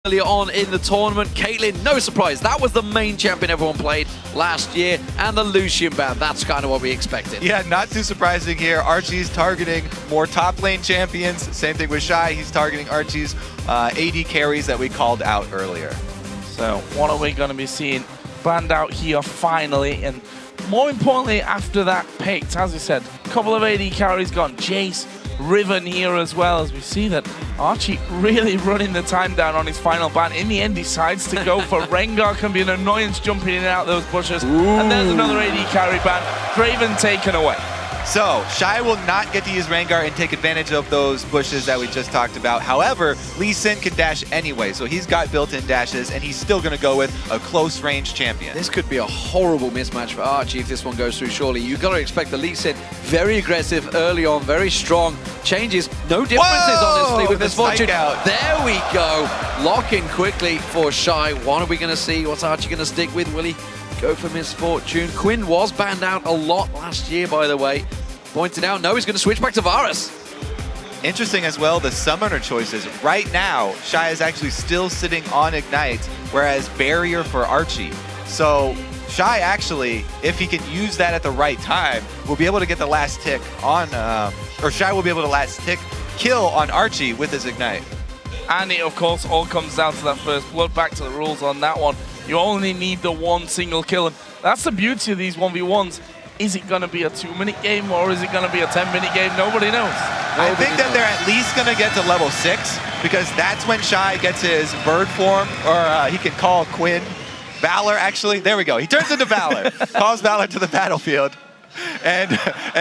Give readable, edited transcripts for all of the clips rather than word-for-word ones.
Earlier on in the tournament, Caitlyn, no surprise, that was the main champion everyone played last year, and the Lucian ban, that's kind of what we expected. Yeah, not too surprising here. Archie's targeting more top lane champions. Same thing with Shy, he's targeting Archie's AD carries that we called out earlier. So what are we going to be seeing banned out here finally? And more importantly, after that picked, as we said, a couple of AD carries gone. Jace, Riven here as well, as we see that Archie really running the time down on his final ban. In the end, decides to go for Rengar. Can be an annoyance jumping in and out those bushes. Ooh. And there's another AD carry ban. Draven taken away. So, Shy will not get to use Rengar and take advantage of those bushes that we just talked about. However, Lee Sin can dash anyway, so he's got built-in dashes, and he's still going to go with a close-range champion. This could be a horrible mismatch for Archie if this one goes through, surely. You've got to expect the Lee Sin very aggressive early on, very strong. Changes, no differences, honestly, with this Fortune. There we go. Lock in quickly for Shy. What are we going to see? What's Archie going to stick with? Will he go for Misfortune? Quinn was banned out a lot last year, by the way. Pointed out, no, he's going to switch back to Varus. Interesting as well, the summoner choices. Right now, Shy is actually still sitting on Ignite, whereas Barrier for Archie. So Shy actually, if he can use that at the right time, will be able to get the last tick on, or Shy will be able to last tick kill on Archie with his Ignite. And it, of course, all comes down to that first blood. Back to the rules on that one. You only need the one single kill, and that's the beauty of these 1v1s. Is it going to be a 2-minute game, or is it going to be a 10-minute game? Nobody knows. I think that they're at least going to get to level 6, because that's when Shy gets his bird form, or he can call Quinn. Valor, actually. There we go. He turns into Valor. Calls Valor to the battlefield. And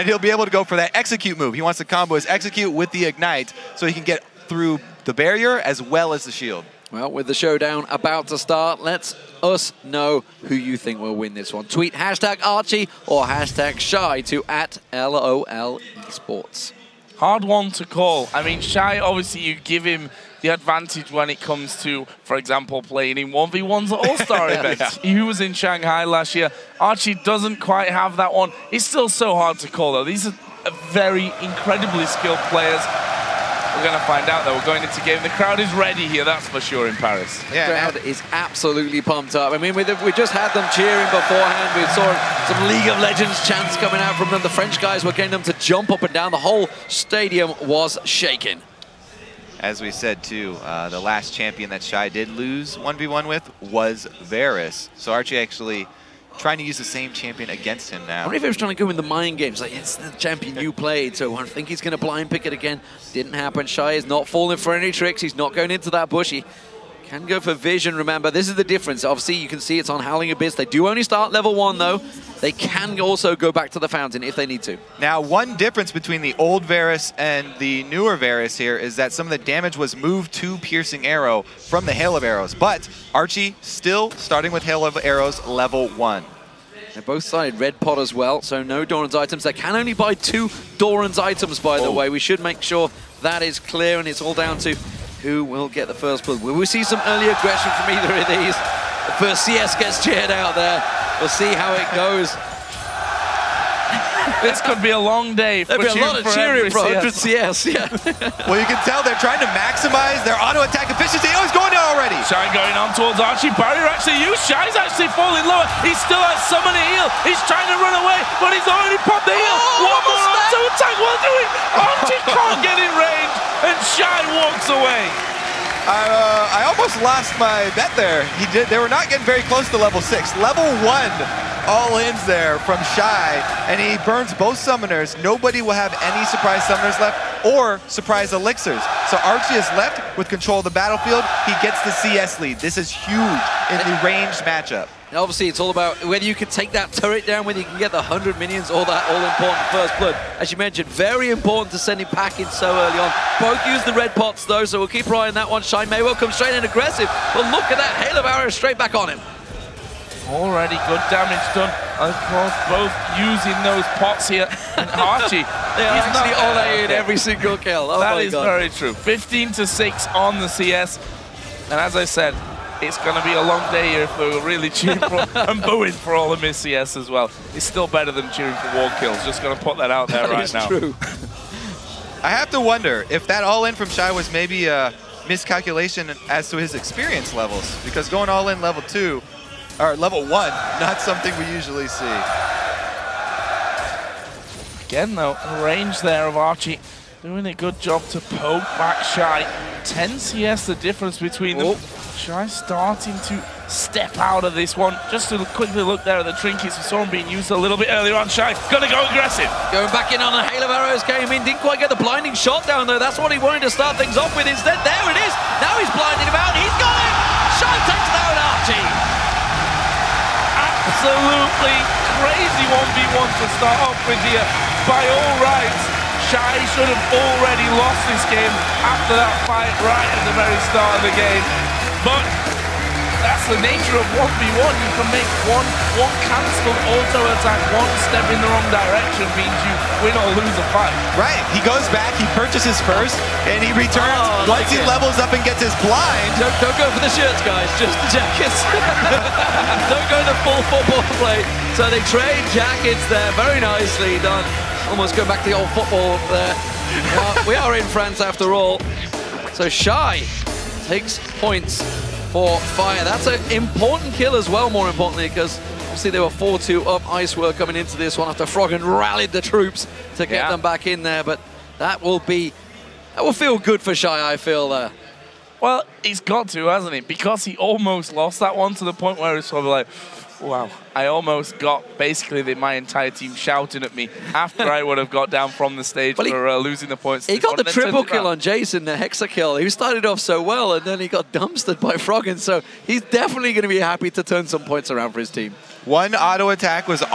he'll be able to go for that execute move. He wants to combo his execute with the Ignite, so he can get through the barrier as well as the shield. Well, with the showdown about to start, let's us know who you think will win this one. Tweet hashtag Archie or hashtag Shy to @LOL Esports. Hard one to call. I mean, Shy, obviously you give him the advantage when it comes to, for example, playing in 1v1s at All-Star events. Yeah. He was in Shanghai last year. Archie doesn't quite have that one. It's still so hard to call, though. These are very incredibly skilled players. We're going to find out, though. We're going into game. The crowd is ready here, that's for sure, in Paris. Yeah, the crowd is absolutely pumped up. I mean, we just had them cheering beforehand. We saw some League of Legends chants coming out from them. The French guys were getting them to jump up and down. The whole stadium was shaking. As we said, too, the last champion that Shy did lose 1v1 with was Varus. So Archie actually trying to use the same champion against him now. I wonder if he was trying to go in the mind games, like, it's the champion you played, so I think he's going to blind pick it again. Didn't happen. Shy is not falling for any tricks. He's not going into that bush. He can go for vision, remember. This is the difference. Obviously, you can see it's on Howling Abyss. They do only start level 1, though. They can also go back to the fountain if they need to. Now, one difference between the old Varus and the newer Varus here is that some of the damage was moved to Piercing Arrow from the Hail of Arrows. But Archie still starting with Hail of Arrows level 1. They're both sided red pot as well, so no Doran's items. They can only buy 2 Doran's items, by the way. We should make sure that is clear, and it's all down to who will get the first blood. Will we see some early aggression from either of these? The first CS gets cheered out there. We'll see how it goes. This could be a long day. There'll be a lot of cheering for 100 CS, yeah. Well, you can tell they're trying to maximize their auto-attack efficiency. Oh, he's going down already. Shy going on towards Archie. Barrier actually used. Shy's actually falling lower. He still has summon a heal. He's trying to run away, but he's already popped the heal. One more auto-attack. What doing? Archie can't get in range, and Shy walks away. I almost lost my bet there. They were not getting very close to level 6. Level 1 all-ins there from Shy, and he burns both summoners. Nobody will have any surprise summoners left or surprise elixirs. So Archie is left with control of the battlefield. He gets the CS lead. This is huge in the ranged matchup. And obviously, it's all about whether you can take that turret down, whether you can get the 100 minions or that all-important first blood. As you mentioned, very important to send him packing so early on. Both use the red pots, though, so we'll keep our eye on that one. Shy may well come straight in aggressive, but look at that Hail of Arrows straight back on him. Already good damage done. Of course, both using those pots here. And Archie, they are actually all in every single kill. Oh, that is very true. 15-6 on the CS. And as I said, it's going to be a long day here if we're really cheering for and booing for all the missed CS as well. It's still better than cheering for wall kills. Just going to put that out there right now. True. I have to wonder if that all-in from Shy was maybe miscalculation as to his experience levels, because going all in level 2, or level 1, not something we usually see. Again though, range there of Archie doing a good job to poke back Shy. 10 CS the difference between them. Shy starting to step out of this one. Just to quickly look there at the trinkets, we saw him being used a little bit earlier on. Shy, gonna go aggressive. Going back in on a hail of arrows, came in, didn't quite get the blinding shot down though. That's what he wanted to start things off with. Instead, there it is. Now he's blinding him out. He's got it. Shy takes down Archie. Absolutely crazy 1v1 to start off with here. By all rights, Shy should have already lost this game after that fight right at the very start of the game. But that's the nature of 1v1. You can make one cancelled auto attack, one step in the wrong direction means you win or lose a fight. Right, he goes back, he purchases first, and he returns once he levels up and gets his blind. Don't go for the shirts, guys, just the jackets. Don't go the full football play. So they trade jackets there, very nicely done. Almost go back to the old football there. We are in France after all. So Shy takes points for Fire. That's an important kill as well, more importantly, because obviously they were 4-2 up. Iceworld coming into this one after Froggen rallied the troops to get them back in there. But that will feel good for Shy, I feel there. Well, he's got to, hasn't he? Because he almost lost that one to the point where it's sort of like, wow, I almost got basically my entire team shouting at me after I would have got down from the stage for losing the points. He got the triple kill on Jason, the hexa kill. He started off so well, and then he got dumpstered by Froggen, so he's definitely going to be happy to turn some points around for his team. One auto attack was all